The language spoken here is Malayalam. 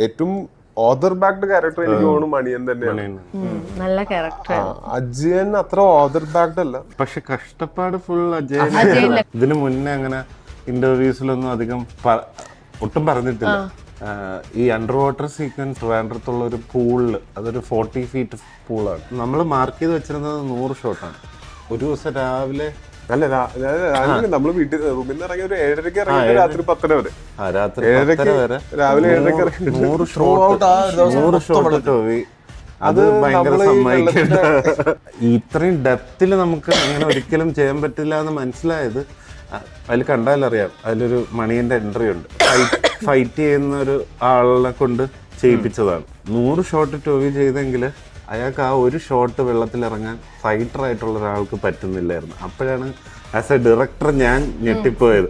ഏറ്റവും ഓദർ ബാക്ക്ഡ് ക്യാരക്ടർ എനിക്ക് തോന്നുന്നു മണിയൻ തന്നെയാണ്. നല്ല ക്യാരക്ടർ. അജയൻ അത്ര ഓദർ ബാക്ക്ഡ് അല്ല, പക്ഷെ കഷ്ടപ്പാട് ഫുൾ അജയൻ. ഇതിനു മുന്നേ അങ്ങനെ ഇന്റർവ്യൂസിലൊന്നും അധികം ഒട്ടും പറഞ്ഞിട്ടില്ല. ഈ അണ്ടർ വാട്ടർ സീക്വൻസ് ട്രിവാൻഡ്രത്തുള്ള ഒരു പൂളിൽ, അതൊരു 40 feet പൂളാണ്. നമ്മൾ മാർക്ക് ചെയ്ത് വെച്ചിരുന്നത് 100 ഷോട്ടാണ്. ഒരു ദിവസം രാവിലെ അല്ല നമ്മള് വീട്ടിൽ റൂമിൽ നിന്ന് ഇറങ്ങി ഒരു 7:30 ഇറങ്ങി രാത്രി 10 വരെ, രാത്രി 7:30 വരെ രാവിലെ 7:30 100 ഷോട്ട് ടോവി. അത് ഭയങ്കര സമ്മതിക്കേണ്ട. ഇത്രയും ഡെപ്തിൽ നമുക്ക് അങ്ങനെ ഒരിക്കലും ചെയ്യാൻ പറ്റില്ല എന്ന് മനസ്സിലായത് അതിൽ കണ്ടാലറിയാം. അതിലൊരു മണിയന്റെ എൻട്രി ഉണ്ട്. ഫൈറ്റ് ചെയ്യുന്ന ഒരു ആളിനെ കൊണ്ട് ചെയ്യിപ്പിച്ചതാണ്. 100 ഷോട്ട് ടോവി ചെയ്തെങ്കിൽ അയാൾക്ക് ആ ഒരു ഷോട്ട് വെള്ളത്തിലിറങ്ങാൻ ഫൈറ്റർ ആയിട്ടുള്ള ഒരാൾക്ക് പറ്റുന്നില്ലായിരുന്നു. അപ്പോഴാണ് ആസ് എ ഡയറക്ടർ ഞാൻ ഞെട്ടിപ്പോയത്.